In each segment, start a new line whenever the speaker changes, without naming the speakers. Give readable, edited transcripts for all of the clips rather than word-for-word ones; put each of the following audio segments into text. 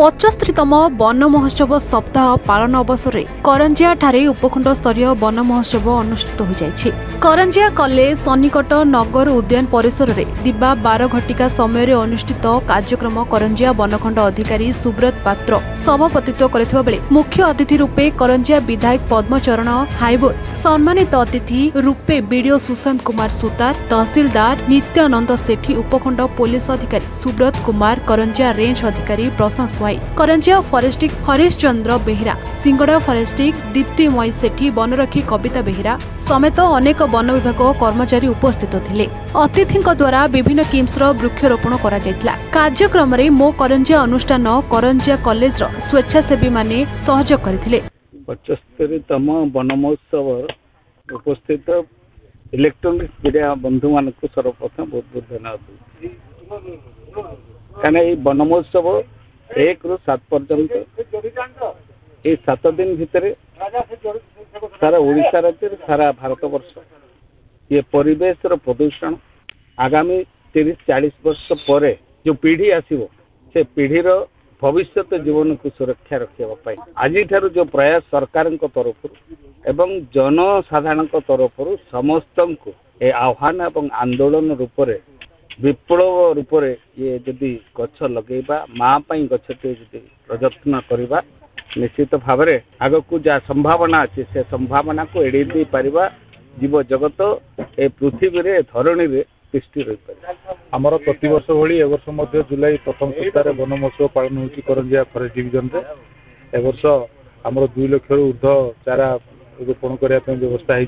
75तम one महोत्सव सप्ताह पालन अवसर में करंजिया ठारे उपखंड स्तरीय वन महोत्सव अनुष्ठित हो जायछि। करंजिया कॉलेज सन्निकट नगर उद्यान परिसर में दिबा 12 घटिका समय अनुष्ठित कार्यक्रम करंजिया वनखंड अधिकारी सुब्रत पात्र सभापतित्व करथिबा बेले मुख्य अतिथि रूपे करंजिया विधायक पद्मचरण हाईबोल, सम्मानित अतिथि रूपे बीडीओ सुशांत कुमार सुतार, तहसीलदार नित्यानंद सेठी, उपखंड पुलिस अधिकारी सुब्रत कुमार, करंजिया रेंज अधिकारी प्रशंस स्वाई, करंजिया फॉरेस्टिक हरिश्चंद्र बेहेरा, सिंगड़ा फॉरेस्टिक दीप्तिमयी सेठी, वनरक्षी कविता बेहेरा समेत अनेक वन विभाग कर्मचारी उपस्थित थिले। अतिथिंक द्वारा विभिन्न किम्स वृक्षरोपण करा जायतिला। कार्यक्रम रे मो करंजिया अनुष्ठान करंजिया कॉलेज रो स्वेच्छासेवी माने सहयोग करथिले।
75तम वन महोत्सव उपस्थित इलेक्ट्रॉनिक मीडिया बंधु मान सर्वप्रथम बहुत बहुत धन्यवाद। कारण ये वन महोत्सव 1 ରୁ 7 पर्यंत ये 7 दिन भितर सारा ओडिशा राज्य सारा भारत वर्ष ये परिवेश प्रदूषण आगामी 30-40 वर्ष पर जो पीढ़ी आसीबो से पीढ़ीर भविष्य जीवन को सुरक्षा रखा आज जो प्रयास सरकार तरफ एवं जनसाधारण तरफ समस्त को ए आह्वान एवं आंदोलन रूप में विप्लव रूप ये जदि गछ लगेबा माँ गछटे प्रयत्न करवा निश्चित भाव में आग को जहाँ संभावना अच्छे से संभावना को एड़े दे पारिबा जीव जगत ए पृथ्वी रे धरणी रे तिष्ठि रही पारे।
आमर प्रति वर्ष भली ए वर्ष मध्य जुलाई प्रथम सप्ताह वन महोत्सव पालन होची करंजिया फॉरेस्ट डिविजन रे। ए वर्ष आमर 2 लाख रु ऊर्ध्व चारा रोपण करने व्यवस्था है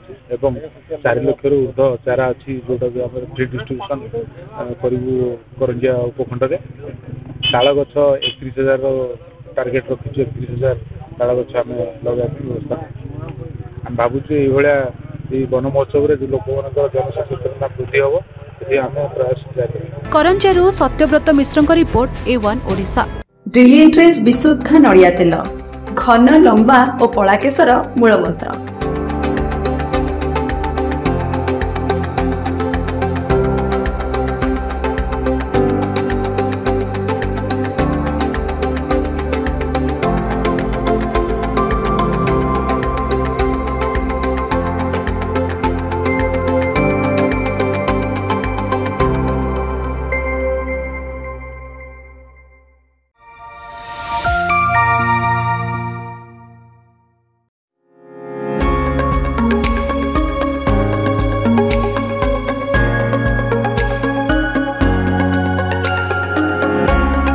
4 लाख रु ऊर्ध्व चारा अच्छी जोटा कि आम फ्री डिस्ट्रीब्यूशन करूँ करंजिया उपखंड में। ताल गछ 31,000 टार्गेट रखी 31,000 ताल गछ आम लगा व्यवस्था आम भावुँ ये वन महोत्सव लोक जनसचेतना वृद्धि हम आम प्रयास जारी।
Karanjia Satyabrata Mishra report A1 Odisha.
Brilliant रेज विशुद्ध नड़िया तेल घन लंबा और पड़ा केसर मूलमंत्र।